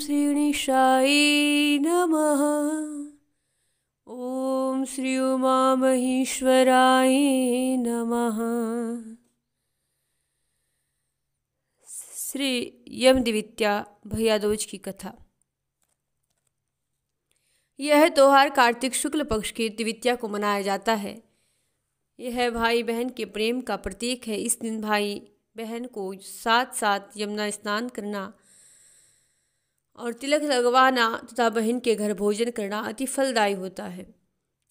श्री गणेशाय नमः। ओम श्री उमा महेश्वराय नमः। श्री यमद्वितीया भैया दूज की कथा। यह त्योहार कार्तिक शुक्ल पक्ष की द्वितीया को मनाया जाता है। यह भाई बहन के प्रेम का प्रतीक है। इस दिन भाई बहन को साथ साथ यमुना स्नान करना और तिलक लगवाना तथा बहन के घर भोजन करना अति फलदायी होता है।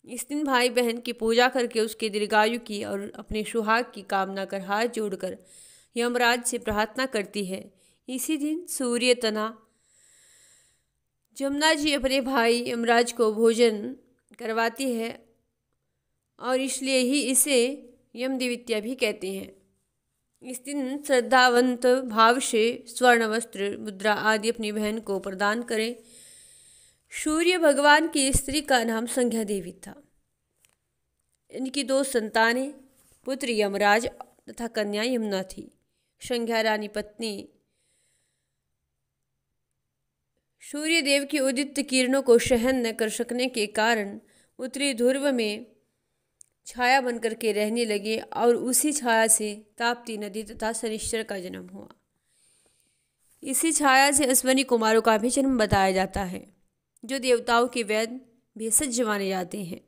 इस दिन भाई बहन की पूजा करके उसके दीर्घायु की और अपने सुहाग की कामना कर हाथ जोड़कर यमराज से प्रार्थना करती है। इसी दिन सूर्य तना जमुना जी अपने भाई यमराज को भोजन करवाती है और इसलिए ही इसे यमद्वितीया भी कहते हैं। इस दिन श्रद्धावंत भाव से स्वर्ण वस्त्र मुद्रा आदि अपनी बहन को प्रदान करें। सूर्य भगवान की स्त्री का नाम संज्ञा देवी था। इनकी 2 संतानें पुत्र यमराज तथा कन्या यमुना थी। संज्ञा रानी पत्नी सूर्य देव की उदित किरणों को सहन न कर सकने के कारण उत्तरी ध्रुव में छाया बनकर के रहने लगे और उसी छाया से ताप्ती नदी तथा शनिश्चर का जन्म हुआ। इसी छाया से अश्वनी कुमारों का भी जन्म बताया जाता है, जो देवताओं के वैद्य भेषज माने जाते हैं।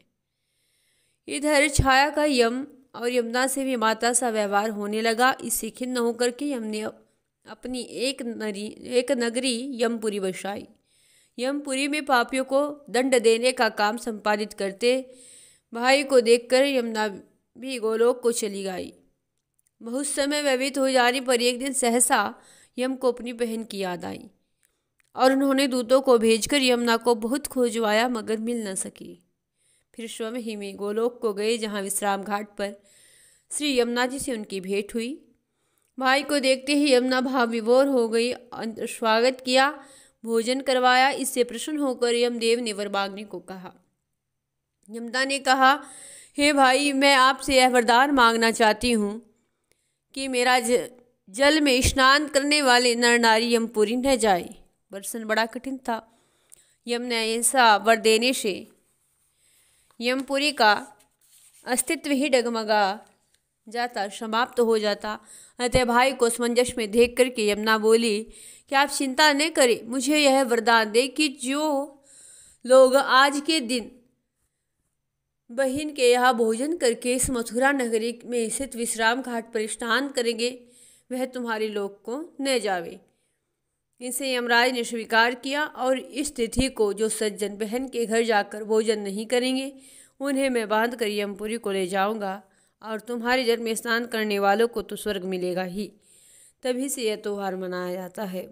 इधर छाया का यम और यमुना से भी माता सा व्यवहार होने लगा। इससे खिन्न होकर के यम ने अपनी एक नगरी यमपुरी बसाई। यमपुरी में पापियों को दंड देने का काम संपादित करते भाई को देखकर यमुना भी गोलोक को चली गई। बहुत समय व्यतीत हो जाने पर एक दिन सहसा यम को अपनी बहन की याद आई और उन्होंने दूतों को भेजकर यमुना को बहुत खोजवाया मगर मिल न सकी। फिर स्वयं ही में गोलोक को गए, जहाँ विश्राम घाट पर श्री यमुना जी से उनकी भेंट हुई। भाई को देखते ही यमुना भाव विभोर हो गई, स्वागत किया, भोजन करवाया। इससे प्रसन्न होकर यमदेव ने वर मांगने को कहा। यमुना ने कहा, हे भाई, मैं आपसे यह वरदान मांगना चाहती हूँ कि मेरा जल में स्नान करने वाले नर नारी यमपुरी न जाए। वर्षन बड़ा कठिन था। यम ने ऐसा वर देने से यमपुरी का अस्तित्व ही डगमगा जाता, समाप्त हो जाता। अतः भाई को असमंजस में देख करके यमुना बोली कि आप चिंता न करें, मुझे यह वरदान दे कि जो लोग आज के दिन बहन के यहाँ भोजन करके इस मथुरा नगरी में स्थित विश्राम घाट पर स्नान करेंगे, वह तुम्हारे लोक को न जावे। इसे यमराज ने स्वीकार किया और इस तिथि को जो सज्जन बहन के घर जाकर भोजन नहीं करेंगे, उन्हें मैं बांध कर यमपुरी को ले जाऊंगा और तुम्हारे जल में स्नान करने वालों को तो स्वर्ग मिलेगा ही। तभी से यह त्योहार मनाया जाता है।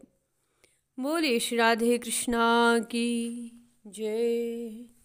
बोलिए श्री राधे कृष्णा की जय।